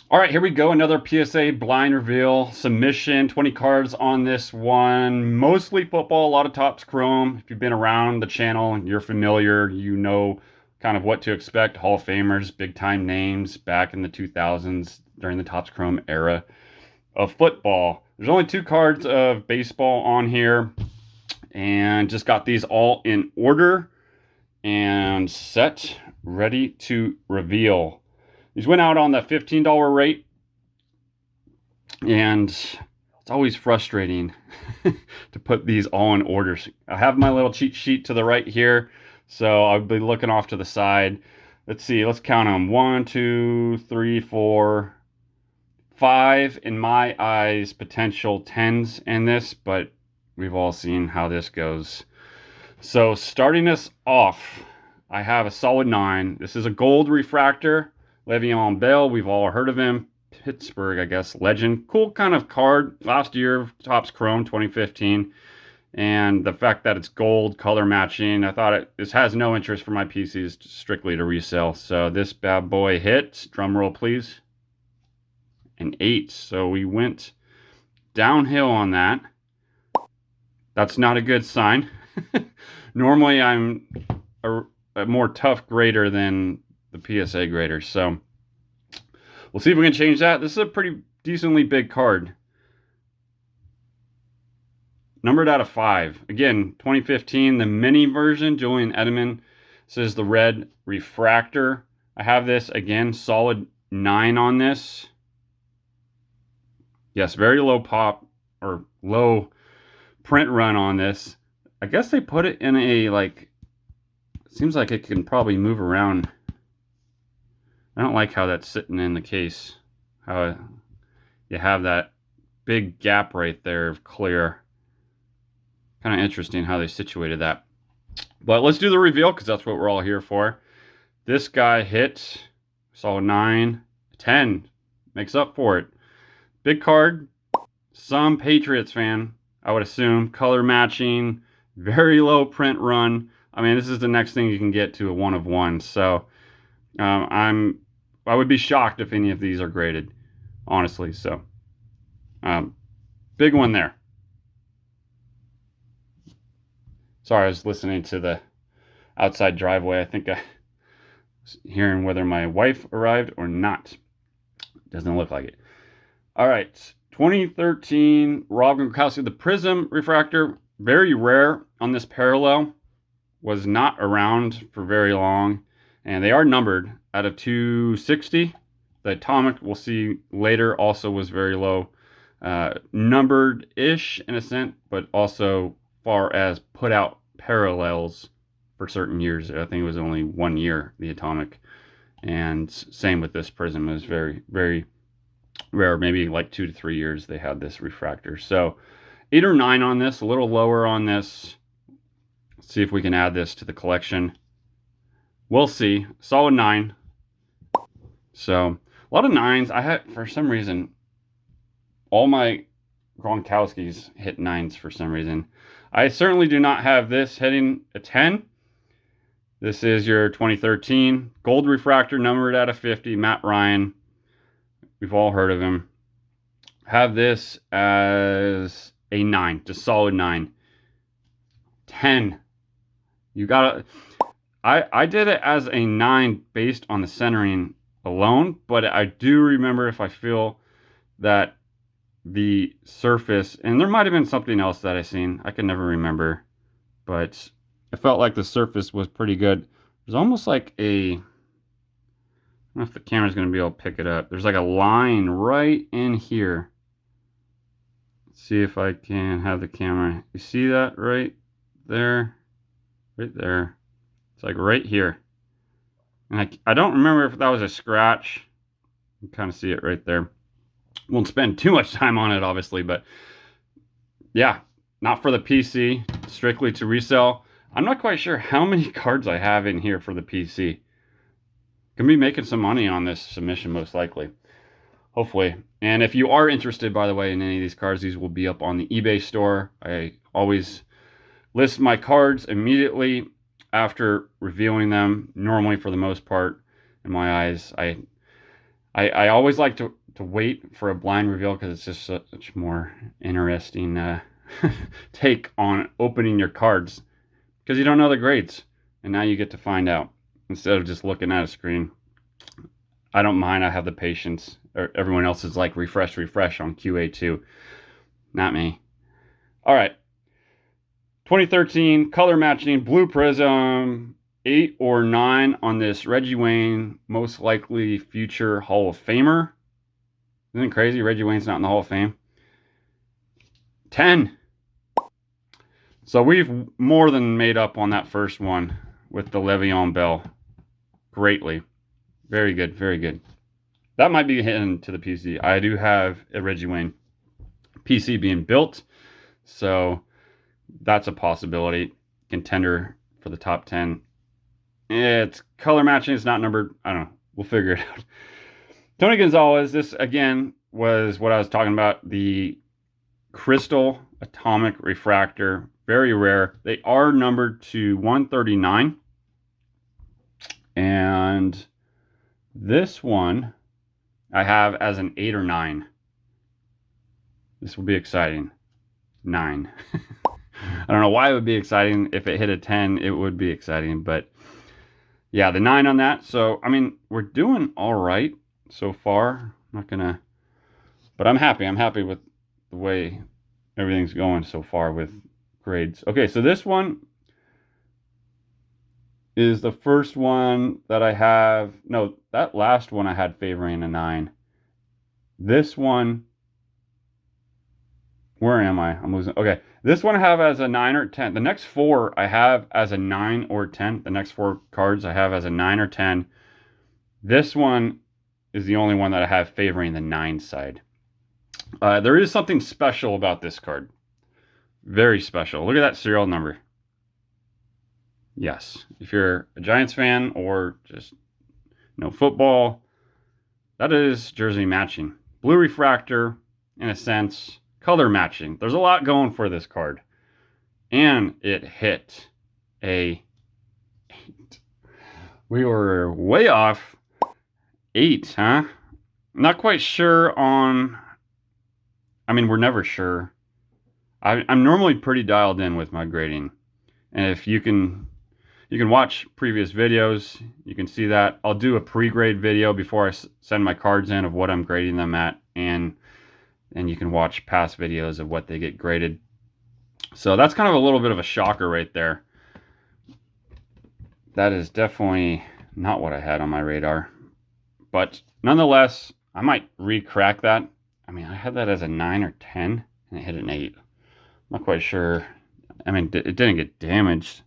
All right, here we go. Another PSA blind reveal submission. 20 cards on this one. Mostly football, a lot of Topps Chrome. If you've been around the channel and you're familiar, you know kind of what to expect. Hall of Famers, big time names back in the 2000s during the Topps Chrome era of football. There's only 2 cards of baseball on here, and just got these all in order and set, ready to reveal. These went out on the $15 rate, and it's always frustrating to put these all in order. I have my little cheat sheet to the right here, so I'll be looking off to the side. Let's see, let's count them. 1, 2, 3, 4, 5, in my eyes, potential 10s in this, but we've all seen how this goes. So starting us off, I have a solid 9. This is a gold refractor. Le'Veon Bell, we've all heard of him. Pittsburgh, I guess, legend. Cool kind of card. Last year, Topps Chrome 2015. And the fact that it's gold, color matching, I thought this has no interest for my PCs, strictly to resell. So this bad boy hit, drum roll please, an 8. So we went downhill on that. That's not a good sign. Normally I'm a more tough grader than the PSA grader. So we'll see if we can change that. This is a pretty decently big card. Numbered out of 5. Again, 2015, the mini version, Julian Edelman. This is the red refractor. I have this, again, solid 9 on this. Yes, very low pop or low print run on this. I guess they put it in a, like, seems like it can probably move around. I don't like how that's sitting in the case. How you have that big gap right there of clear. Kind of interesting how they situated that. But let's do the reveal because that's what we're all here for. This guy hit, saw 9, 10. Makes up for it. Big card. Some Patriots fan, I would assume. Color matching. Very low print run. I mean, this is the next thing you can get to a 1 of 1. So I would be shocked if any of these are graded, honestly. So big one there. Sorry, I was listening to the outside driveway. I think I was hearing whether my wife arrived or not. Doesn't look like it. All right, 2013 Rob Gronkowski, the Prism refractor. Very rare on this parallel. Was not around for very long. And they are numbered out of 260. The atomic, we'll see later, also was very low. Numbered-ish in a sense, but also far as put out parallels for certain years. I think it was only 1 year, the atomic. And same with this prism. It was very, very rare. Maybe like 2 to 3 years they had this refractor. So 8 or 9 on this, a little lower on this. Let's see if we can add this to the collection. We'll see. Solid 9. So a lot of 9s. I had, for some reason, all my Gronkowskis hit 9s for some reason. I certainly do not have this hitting a 10. This is your 2013 gold refractor, numbered out of 50. Matt Ryan. We've all heard of him. Have this as a 9, just solid 9. 10. You gotta. I did it as a 9 based on the centering alone, but I do remember, if I feel that the surface, and there might have been something else that I seen, I can never remember, but I felt like the surface was pretty good. There's almost like a, I don't know if the camera's going to be able to pick it up. There's like a line right in here. Let's see if I can have the camera. You see that right there? Right there. It's like right here. And I don't remember if that was a scratch. You can kind of see it right there. Won't spend too much time on it, obviously, but yeah, not for the PC, strictly to resell. I'm not quite sure how many cards I have in here for the PC. Gonna be making some money on this submission, most likely. Hopefully. And if you are interested, by the way, in any of these cards, these will be up on the eBay store. I always list my cards immediately after revealing them, normally for the most part. In my eyes, I I always like to wait for a blind reveal because it's just such more interesting take on opening your cards because you don't know the grades, and now you get to find out instead of just looking at a screen. I don't mind. I have the patience. Everyone else is like refresh on QA2. Not me. All right. 2013 color matching blue prism, 8 or 9 on this Reggie Wayne, most likely future Hall of Famer. Isn't it crazy? Reggie Wayne's not in the Hall of Fame. 10. So we've more than made up on that first one with the Le'Veon Bell. Greatly. Very good, very good. That might be hitting to the PC. I do have a Reggie Wayne PC being built, so that's a possibility. Contender for the top 10. It's color matching. It's not numbered. I don't know. We'll figure it out. Tony Gonzalez. This, again, was what I was talking about. The crystal atomic refractor. Very rare. They are numbered to 139. And this one I have as an 8 or 9. This will be exciting. 9. I don't know why it would be exciting. If it hit a 10, it would be exciting. But yeah, the 9 on that. So, I mean, we're doing all right so far. I'm not going to... But I'm happy. I'm happy with the way everything's going so far with grades. Okay, so this one is the first one that I have... No, that last one I had favoring a 9. This one... Where am I? I'm losing. Okay. This one I have as a 9 or 10. The next 4 I have as a 9 or 10. The next 4 cards I have as a 9 or 10. This one is the only one that I have favoring the 9 side. There is something special about this card. Very special. Look at that serial number. Yes. If you're a Giants fan or just no football, that is jersey matching. Blue refractor, in a sense. Color matching. There's a lot going for this card. And it hit a 8. We were way off. 8, huh? Not quite sure on... I mean, we're never sure. I'm normally pretty dialed in with my grading. And if you can watch previous videos. You can see that. I'll do a pre-grade video before I send my cards in of what I'm grading them at. And you can watch past videos of what they get graded. So that's kind of a little bit of a shocker right there. That is definitely not what I had on my radar. But nonetheless, I might re-crack that. I mean, I had that as a 9 or 10, and it hit an 8. I'm not quite sure. I mean, it didn't get damaged.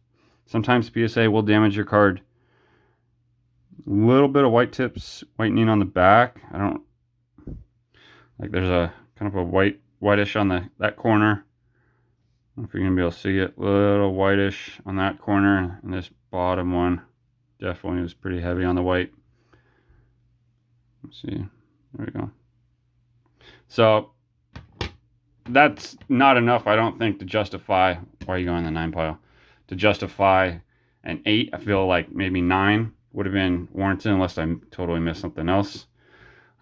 Sometimes PSA will damage your card. A little bit of white tips, whitening on the back. I don't... Like, there's a kind of a whitish on that corner. I don't know if you're going to be able to see it. A little whitish on that corner. And this bottom one definitely was pretty heavy on the white. Let's see. There we go. So that's not enough, I don't think, to justify... Why are you going in the 9 pile? To justify an 8. I feel like maybe 9 would have been warranted unless I totally missed something else.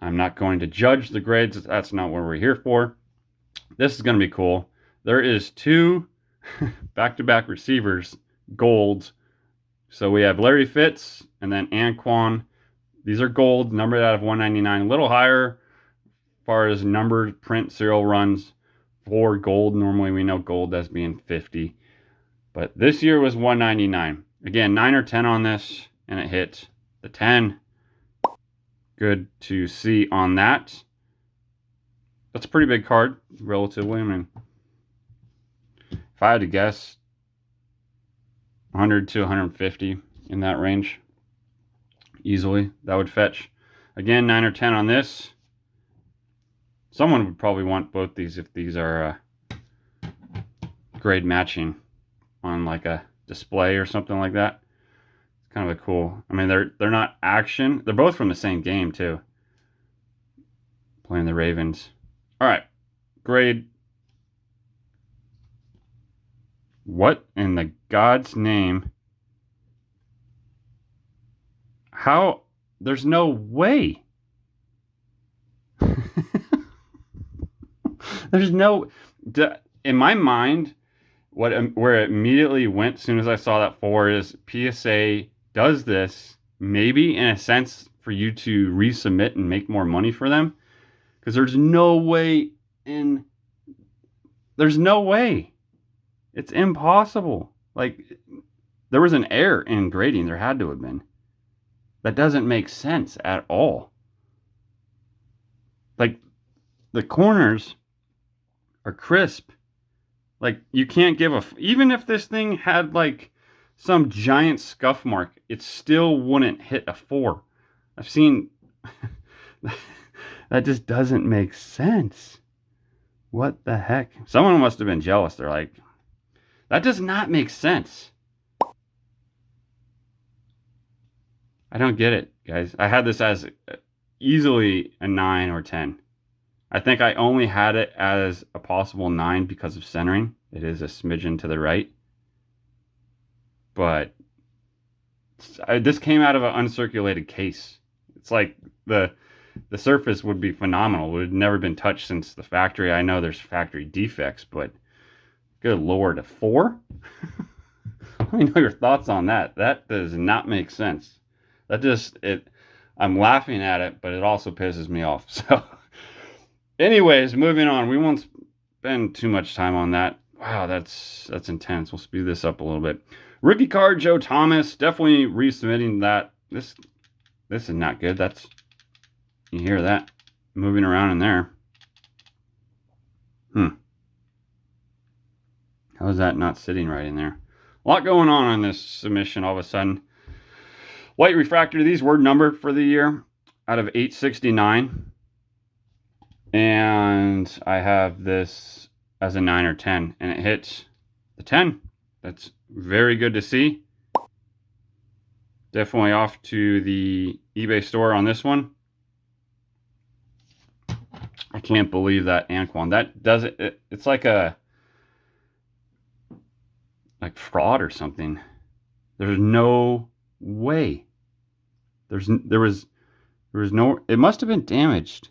I'm not going to judge the grades. That's not what we're here for. This is going to be cool. There is 2 back-to-back receivers, gold. So we have Larry Fitz and then Anquan. These are gold, numbered out of 199. A little higher as far as numbered print serial runs for gold. Normally we know gold as being 50. But this year was 199. Again, 9 or 10 on this, and it hit the 10. Good to see on that. That's a pretty big card, relatively. I mean, if I had to guess, 100 to 150 in that range. Easily, that would fetch. Again, 9 or 10 on this. Someone would probably want both these if these are grade matching on like a display or something like that. It's kind of a cool... I mean, they're not action. They're both from the same game, too. Playing the Ravens. All right. Grade. What in the God's name? How? There's no way. There's no, in my mind, where it immediately went as soon as I saw that 4 is PSA does this maybe in a sense for you to resubmit and make more money for them, because there's no way it's impossible. Like, there was an error in grading. There had to have been. That doesn't make sense at all. Like, the corners are crisp. Like, you can't give even if this thing had like some giant scuff mark, it still wouldn't hit a 4. I've seen that just doesn't make sense. What the heck? Someone must have been jealous. They're like, that does not make sense. I don't get it, guys. I had this as easily a 9 or 10. I think I only had it as a possible 9 because of centering. It is a smidgen to the right. But this came out of an uncirculated case. It's like the surface would be phenomenal. It had never been touched since the factory. I know there's factory defects, but good Lord, a 4? Let me know your thoughts on that. That does not make sense. I'm laughing at it, but it also pisses me off. So anyways, moving on. We won't spend too much time on that. Wow, that's intense. We'll speed this up a little bit. Rookie card, Joe Thomas. Definitely resubmitting that. This is not good. You hear that moving around in there. How is that not sitting right in there? A lot going on this submission all of a sudden. White refractor, these were numbered for the year out of 869. And I have this as a 9 or 10, and it hits the 10. That's very good to see. Definitely off to the eBay store on this one. I can't believe that Anquan. That does it. It's like fraud or something. There's no way. There was no. It must have been damaged.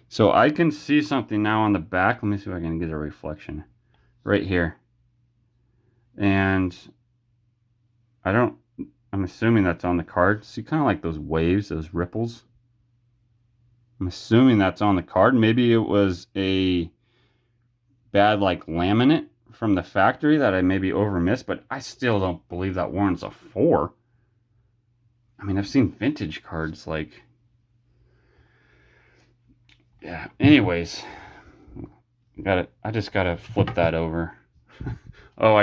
So I can see something now on the back. Let me see if I can get a reflection right here. And I'm assuming that's on the card. See kind of like those waves, those ripples. I'm assuming that's on the card. Maybe it was a bad like laminate from the factory that I maybe overmissed, but I still don't believe that warrants a 4. I mean, I've seen vintage cards like, yeah. Anyways, I just gotta flip that over. Oh,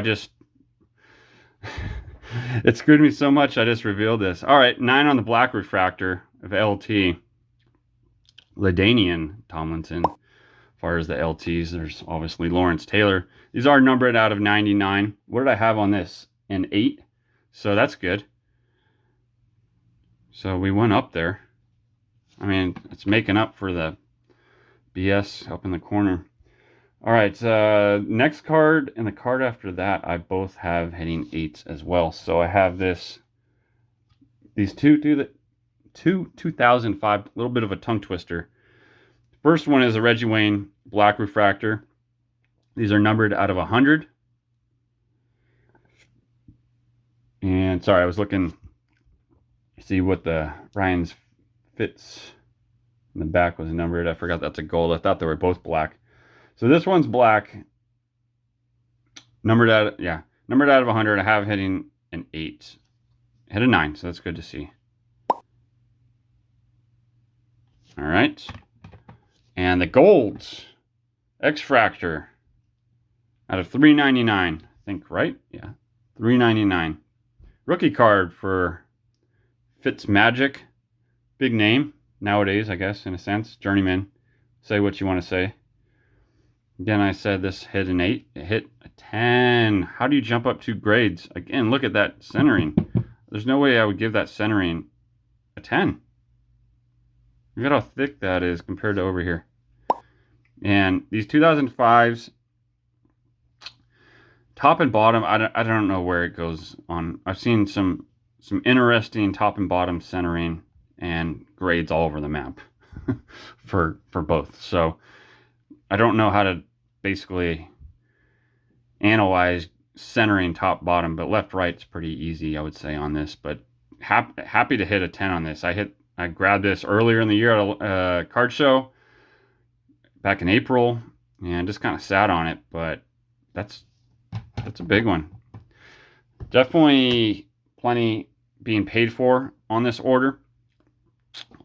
it screwed me so much. I just revealed this. All right, 9 on the black refractor of LT. LaDainian Tomlinson. As far as the LTs, there's obviously Lawrence Taylor. These are numbered out of 99. What did I have on this? An 8. So that's good. So we went up there. I mean, it's making up for the BS up in the corner. All right, next card and the card after that, I both have hitting 8s as well. So I have these two 2005, a little bit of a tongue twister. First one is a Reggie Wayne black refractor. These are numbered out of 100. And sorry, I was looking to see what the Ryan's Fitz in the back was numbered. I forgot that's a gold. I thought they were both black. So this one's black. Numbered out of 100. I have hitting an 8. Hit a 9, so that's good to see. All right. And the golds. X-Fractor out of 399. I think, right? Yeah. 399. Rookie card for Fitzmagic. Big name nowadays, I guess, in a sense. Journeyman. Say what you want to say. Again, I said this hit an 8. It hit a 10. How do you jump up 2 grades? Again, look at that centering. There's no way I would give that centering a 10. Look at how thick that is compared to over here. And these 2005s, top and bottom, I don't know where it goes on. I've seen some some interesting top and bottom centering and grades all over the map for both. So I don't know how to basically analyze centering top bottom, but left right's pretty easy, I would say, on this. But happy to hit a 10 on this. I grabbed this earlier in the year at a card show back in April and just kind of sat on it, but that's a big one. Definitely plenty being paid for on this order.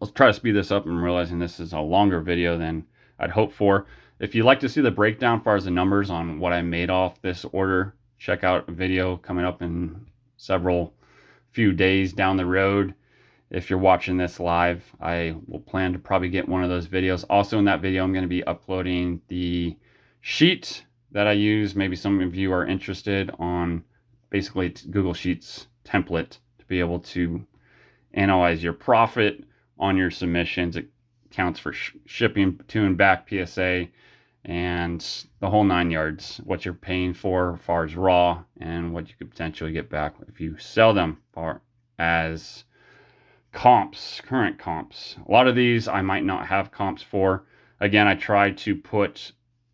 Let's try to speed this up. I'm realizing this is a longer video than I'd hoped for. If you'd like to see the breakdown as far as the numbers on what I made off this order, check out a video coming up in few days down the road. If you're watching this live, I will plan to probably get one of those videos. Also in that video, I'm going to be uploading the sheet that I use. Maybe some of you are interested on basically Google Sheets template to be able to analyze your profit on your submissions. It counts for shipping to and back, PSA, and the whole 9 yards. What you're paying for as far as raw and what you could potentially get back if you sell them far as comps, current comps. A lot of these I might not have comps for. Again, I try to put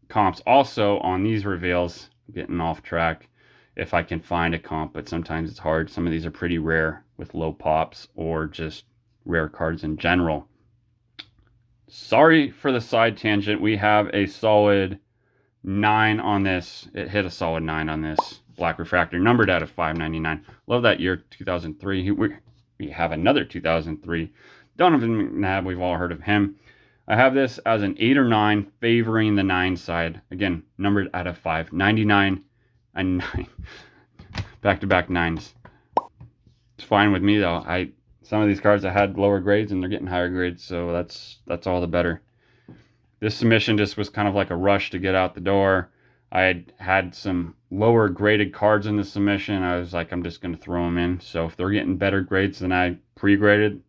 comps also on these reveals. Getting off track if I can find a comp, but sometimes it's hard. Some of these are pretty rare with low pops or just rare cards in general. Sorry for the side tangent. We have a solid 9 on this. It hit a solid 9 on this black refractor, numbered out of 599. Love that year, 2003. We have another 2003. Donovan McNabb, we've all heard of him. I have this as an 8 or 9, favoring the 9 side. Again, numbered out of 5. 99 and 9. Back-to-back 9s. It's fine with me, though. Some of these cards I had lower grades, and they're getting higher grades, so that's all the better. This submission just was kind of like a rush to get out the door. I had some lower graded cards in the submission. I was like, I'm just going to throw them in. So if they're getting better grades than I pre-graded,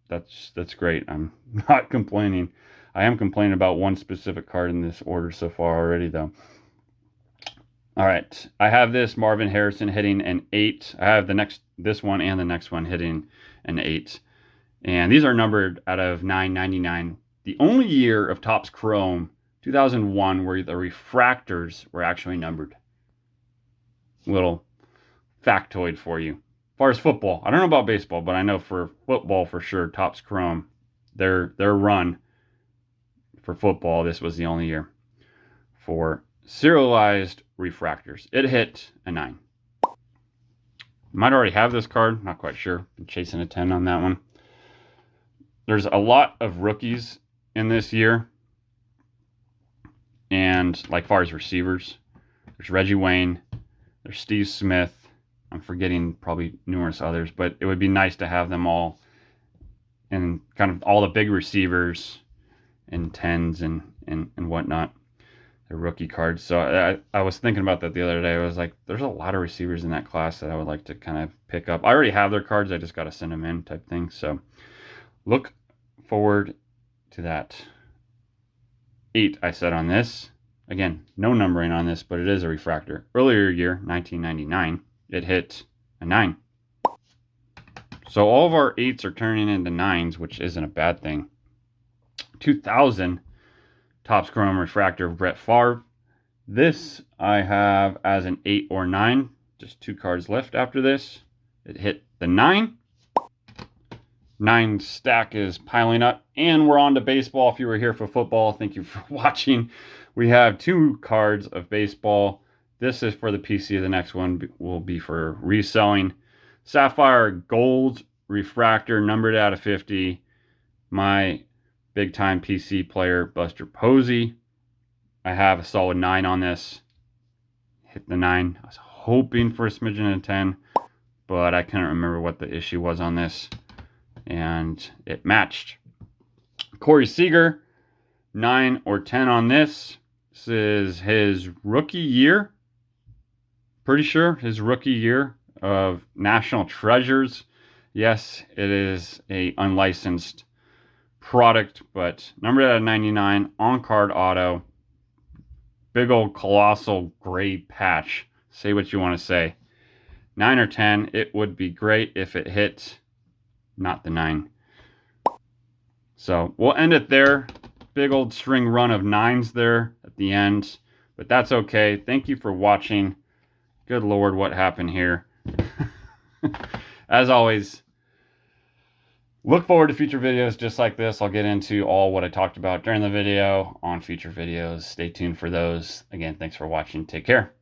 that's great. I'm not complaining. I am complaining about one specific card in this order so far already, though. All right, I have this Marvin Harrison hitting an 8. I have this one and the next one hitting an 8. And these are numbered out of 999. The only year of Topps Chrome, 2001, where the refractors were actually numbered. Little factoid for you. As far as football, I don't know about baseball, but I know for football for sure, Topps Chrome, their run for football, this was the only year for serialized refractors. It hit a 9. Might already have this card, not quite sure. Been chasing a 10 on that one. There's a lot of rookies in this year. And like far as receivers, there's Reggie Wayne, there's Steve Smith. I'm forgetting probably numerous others, but it would be nice to have them all and kind of all the big receivers in 10s and whatnot. They're rookie cards. So I was thinking about that the other day. I was like, there's a lot of receivers in that class that I would like to kind of pick up. I already have their cards. I just got to send them in type thing. So look forward to that. 8 I said on this. Again, no numbering on this, but it is a refractor. Earlier year, 1999, it hit a 9. So all of our 8s are turning into 9s, which isn't a bad thing. 2000, Topps Chrome refractor, Brett Favre. This I have as an 8 or 9. Just 2 cards left after this. It hit the 9. 9 stack is piling up, and we're on to baseball. If you were here for football, thank you for watching. We have 2 cards of baseball. This is for the PC. The next one will be for reselling. Sapphire Gold refractor, numbered out of 50. My big-time PC player, Buster Posey. I have a solid 9 on this. Hit the 9. I was hoping for a smidgen of 10, but I couldn't remember what the issue was on this. And it matched. Corey Seager, 9 or 10 on this. This is his rookie year. Pretty sure his rookie year of National Treasures. Yes, it is a unlicensed product, but numbered out of 99, on-card auto. Big old colossal gray patch. Say what you want to say. 9 or 10. It would be great if it hit not the 9. So we'll end it there. Big old string run of 9s there at the end, but that's okay. Thank you for watching. Good Lord, what happened here? As always, look forward to future videos just like this. I'll get into all what I talked about during the video on future videos. Stay tuned for those. Again, thanks for watching. Take care.